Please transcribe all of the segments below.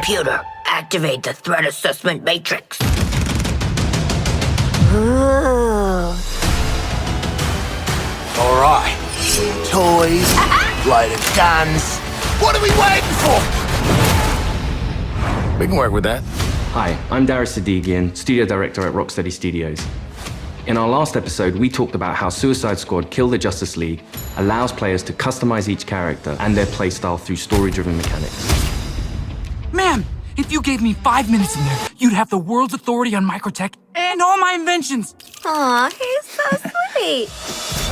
Computer, activate the threat assessment matrix. Ooh. All right. Toys, loaded guns. What are we waiting for? We can work with that. Hi, I'm Darius Sadigian, Studio Director at Rocksteady Studios. In our last episode, we talked about how Suicide Squad Kill the Justice League allows players to customize each character and their playstyle through story-driven mechanics. Man, if you gave me 5 minutes in there, you'd have the world's authority on microtech and all my inventions. Aw, he's so sweet.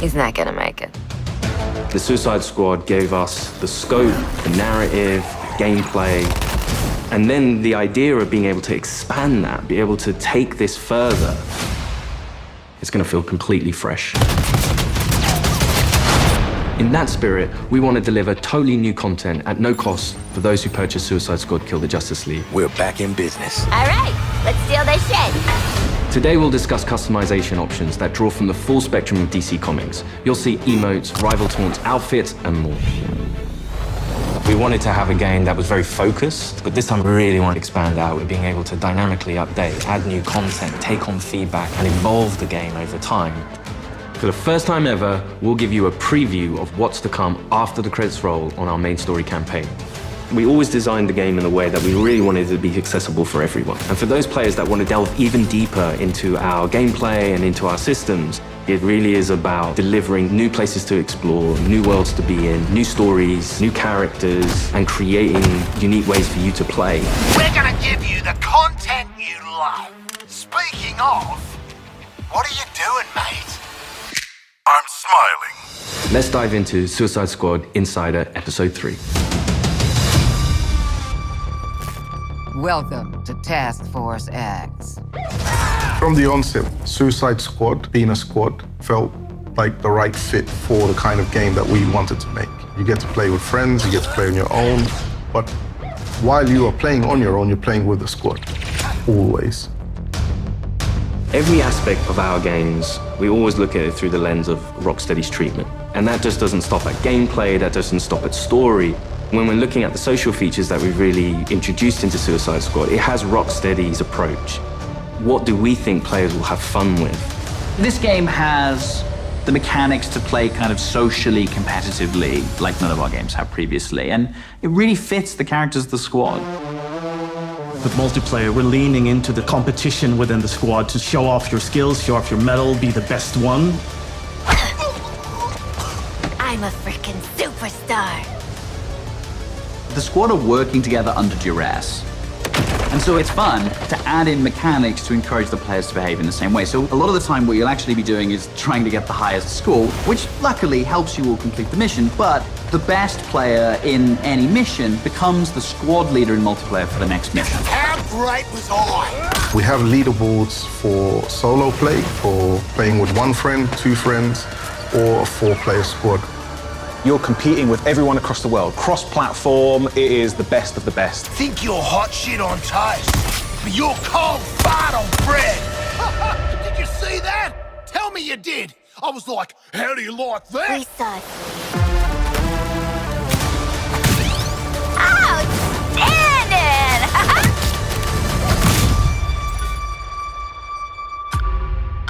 He's not gonna make it. The Suicide Squad gave us the scope, the narrative, gameplay, and then the idea of being able to expand that, be able to take this further. It's going to feel completely fresh. In that spirit, we want to deliver totally new content at no cost for those who purchase Suicide Squad Kill the Justice League. We're back in business. All right, let's steal their shit. Today we'll discuss customization options that draw from the full spectrum of DC Comics. You'll see emotes, rival taunts, outfits, and more. We wanted to have a game that was very focused, but this time we really want to expand out with being able to dynamically update, add new content, take on feedback, and evolve the game over time. For the first time ever, we'll give you a preview of what's to come after the credits roll on our main story campaign. We always designed the game in a way that we really wanted it to be accessible for everyone. And for those players that want to delve even deeper into our gameplay and into our systems, it really is about delivering new places to explore, new worlds to be in, new stories, new characters, and creating unique ways for you to play. We're gonna give you the content you love. Speaking of, what are you doing, mate? I'm smiling. Let's dive into Suicide Squad Insider Episode 3. Welcome to Task Force X. From the onset, Suicide Squad, being a squad, felt like the right fit for the kind of game that we wanted to make. You get to play with friends, you get to play on your own, but while you are playing on your own, you're playing with the squad, always. Every aspect of our games, we always look at it through the lens of Rocksteady's treatment. And that just doesn't stop at gameplay, that doesn't stop at story. When we're looking at the social features that we've really introduced into Suicide Squad, it has Rocksteady's approach. What do we think players will have fun with? This game has the mechanics to play kind of socially, competitively, like none of our games have previously, and it really fits the characters of the squad. With multiplayer, we're leaning into the competition within the squad to show off your skills, show off your mettle, be the best one. I'm a freaking superstar. The squad are working together under duress. And so it's fun to add in mechanics to encourage the players to behave in the same way. So a lot of the time what you'll actually be doing is trying to get the highest score, which luckily helps you all complete the mission, but the best player in any mission becomes the squad leader in multiplayer for the next mission. How great was I? We have leaderboards for solo play, for playing with one friend, two friends, or a 4-player squad. You're competing with everyone across the world. Cross-platform, it is the best of the best. Think you're hot shit on toast, but you're cold fart on bread. Did you see that? Tell me you did. I was like, how do you like that? Precisely. Outstanding!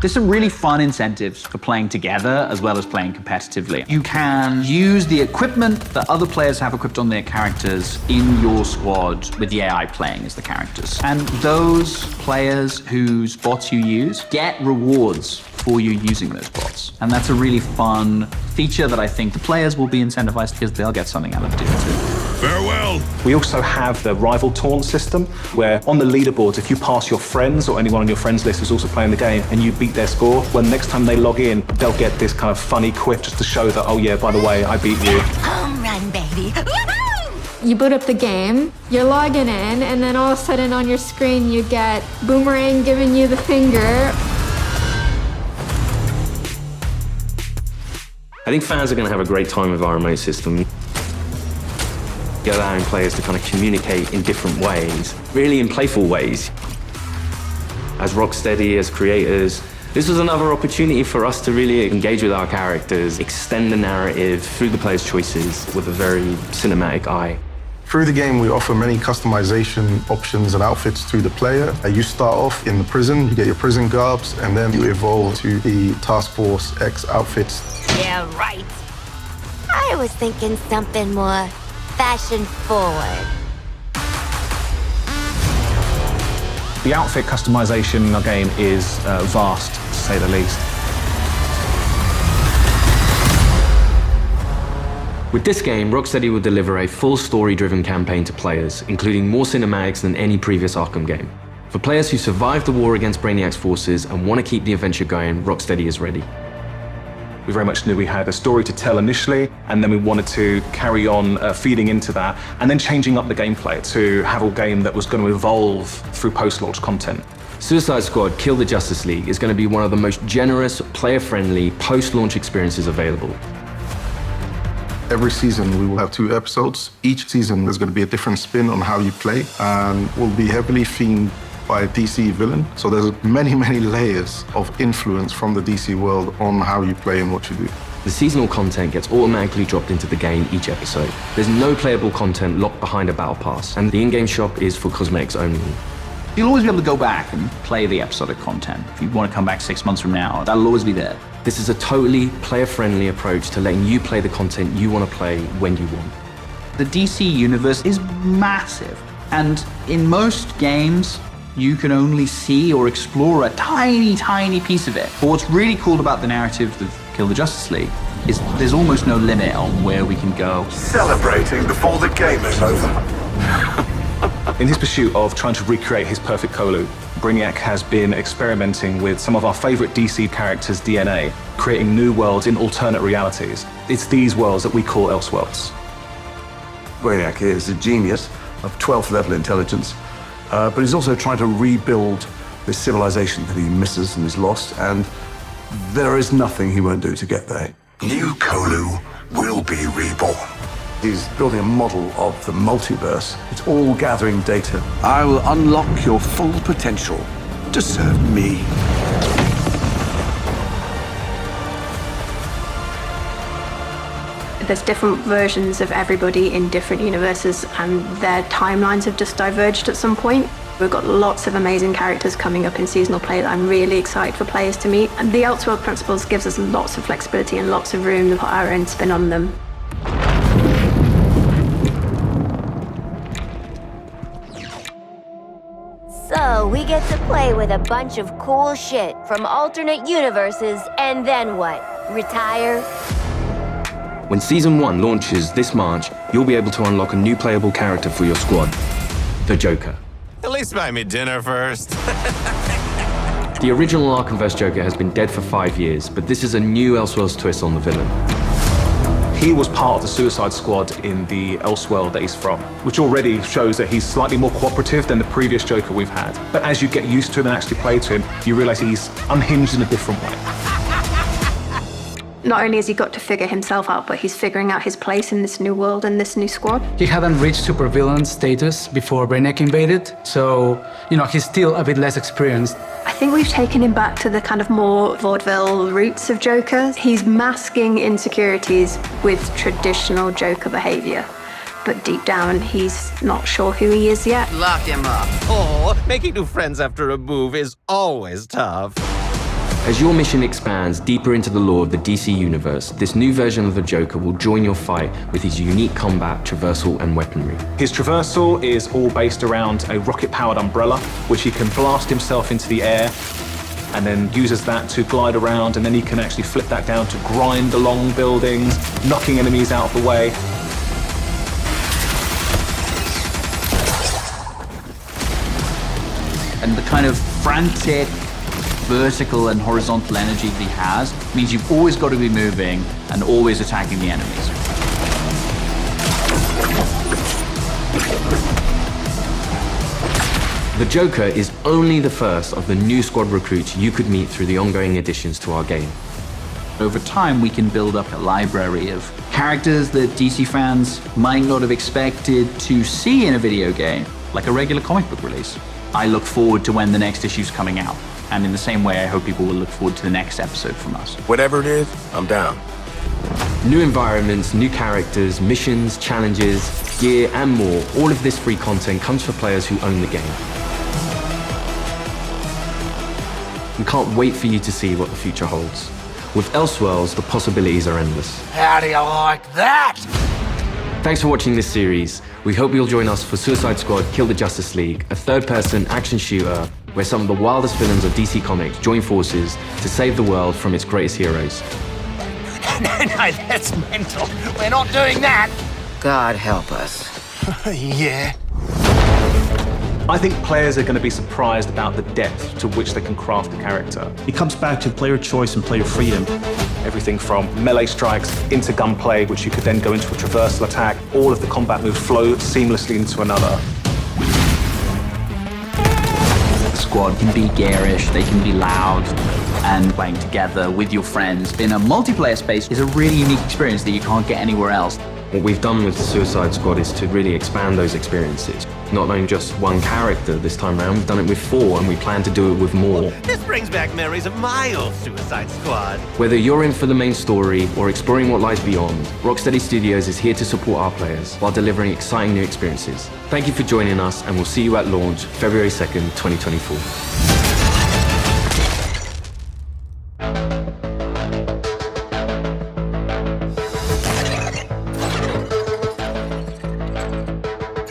There's some really fun incentives for playing together as well as playing competitively. You can use the equipment that other players have equipped on their characters in your squad with the AI playing as the characters. And those players whose bots you use get rewards for you using those bots. And that's a really fun feature that I think the players will be incentivized because they'll get something out of doing too. Farewell. We also have the rival taunt system, where on the leaderboards, if you pass your friends or anyone on your friends list who's also playing the game and you beat their score, when next time they log in, they'll get this kind of funny quip just to show that, oh yeah, by the way, I beat you. Home run, baby. Woohoo! You boot up the game, you're logging in, and then all of a sudden on your screen you get Boomerang giving you the finger. I think fans are going to have a great time with our remote system. Allowing players to kind of communicate in different ways, really in playful ways. As Rocksteady, as creators, this was another opportunity for us to really engage with our characters, extend the narrative through the players' choices with a very cinematic eye. Through the game, we offer many customization options and outfits to the player. You start off in the prison, you get your prison garbs, and then you evolve to the Task Force X outfits. Yeah, right. I was thinking something more fashion forward. The outfit customization in our game is vast, to say the least. With this game, Rocksteady will deliver a full story-driven campaign to players, including more cinematics than any previous Arkham game. For players who survived the war against Brainiac's forces and want to keep the adventure going, Rocksteady is ready. We very much knew we had a story to tell initially, and then we wanted to carry on feeding into that, and then changing up the gameplay to have a game that was going to evolve through post-launch content. Suicide Squad Kill the Justice League is going to be one of the most generous, player-friendly, post-launch experiences available. Every season we will have 2 episodes. Each season there's going to be a different spin on how you play, and will be heavily themed by a DC villain. So there's many, many layers of influence from the DC world on how you play and what you do. The seasonal content gets automatically dropped into the game each episode. There's no playable content locked behind a battle pass, and the in-game shop is for cosmetics only. You'll always be able to go back and play the episodic content. If you want to come back 6 months from now, that'll always be there. This is a totally player-friendly approach to letting you play the content you want to play when you want. The DC universe is massive, and in most games, you can only see or explore a tiny, tiny piece of it. But what's really cool about the narrative of Kill the Justice League is there's almost no limit on where we can go. Celebrating before the game is over. In his pursuit of trying to recreate his perfect Kolu, Brainiac has been experimenting with some of our favorite DC characters' DNA, creating new worlds in alternate realities. It's these worlds that we call Elseworlds. Brainiac is a genius of 12th level intelligence, but he's also trying to rebuild this civilization that he misses and is lost, and there is nothing he won't do to get there. New Kolu will be reborn. He's building a model of the multiverse. It's all gathering data. I will unlock your full potential to serve me. There's different versions of everybody in different universes, and their timelines have just diverged at some point. We've got lots of amazing characters coming up in seasonal play that I'm really excited for players to meet. And the Elseworld Principles gives us lots of flexibility and lots of room to put our own spin on them. So we get to play with a bunch of cool shit from alternate universes, and then what? Retire? When Season 1 launches this March, you'll be able to unlock a new playable character for your squad, the Joker. At least buy me dinner first. The original Arkhamverse Joker has been dead for 5 years, but this is a new Elseworlds twist on the villain. He was part of the Suicide Squad in the Elseworld that he's from, which already shows that he's slightly more cooperative than the previous Joker we've had. But as you get used to him and actually play to him, you realize he's unhinged in a different way. Not only has he got to figure himself out, but he's figuring out his place in this new world and this new squad. He hadn't reached supervillain status before Brainiac invaded, so, he's still a bit less experienced. I think we've taken him back to the kind of more vaudeville roots of Joker. He's masking insecurities with traditional Joker behavior. But deep down, he's not sure who he is yet. Lock him up. Oh, making new friends after a move is always tough. As your mission expands deeper into the lore of the DC universe, this new version of the Joker will join your fight with his unique combat, traversal, and weaponry. His traversal is all based around a rocket-powered umbrella, which he can blast himself into the air, and then uses that to glide around, and then he can actually flip that down to grind along buildings, knocking enemies out of the way. And the kind of frantic, vertical and horizontal energy that he has means you've always got to be moving and always attacking the enemies. The Joker is only the first of the new squad recruits you could meet through the ongoing additions to our game. Over time, we can build up a library of characters that DC fans might not have expected to see in a video game, like a regular comic book release. I look forward to when the next issue's coming out. And in the same way, I hope people will look forward to the next episode from us. Whatever it is, I'm down. New environments, new characters, missions, challenges, gear, and more. All of this free content comes for players who own the game. We can't wait for you to see what the future holds. With Elseworlds, the possibilities are endless. How do you like that? Thanks for watching this series. We hope you'll join us for Suicide Squad Kill the Justice League, a third-person action shooter where some of the wildest villains of DC Comics join forces to save the world from its greatest heroes. No, that's mental. We're not doing that. God help us. Yeah. I think players are going to be surprised about the depth to which they can craft a character. It comes back to player choice and player freedom. Everything from melee strikes into gunplay, which you could then go into a traversal attack. All of the combat moves flow seamlessly into another. The squad can be garish, they can be loud, and playing together with your friends in a multiplayer space is a really unique experience that you can't get anywhere else. What we've done with the Suicide Squad is to really expand those experiences. Not only just one character this time around, we've done it with 4 and we plan to do it with more. This brings back memories of my old Suicide Squad. Whether you're in for the main story or exploring what lies beyond, Rocksteady Studios is here to support our players while delivering exciting new experiences. Thank you for joining us and we'll see you at launch February 2nd, 2024.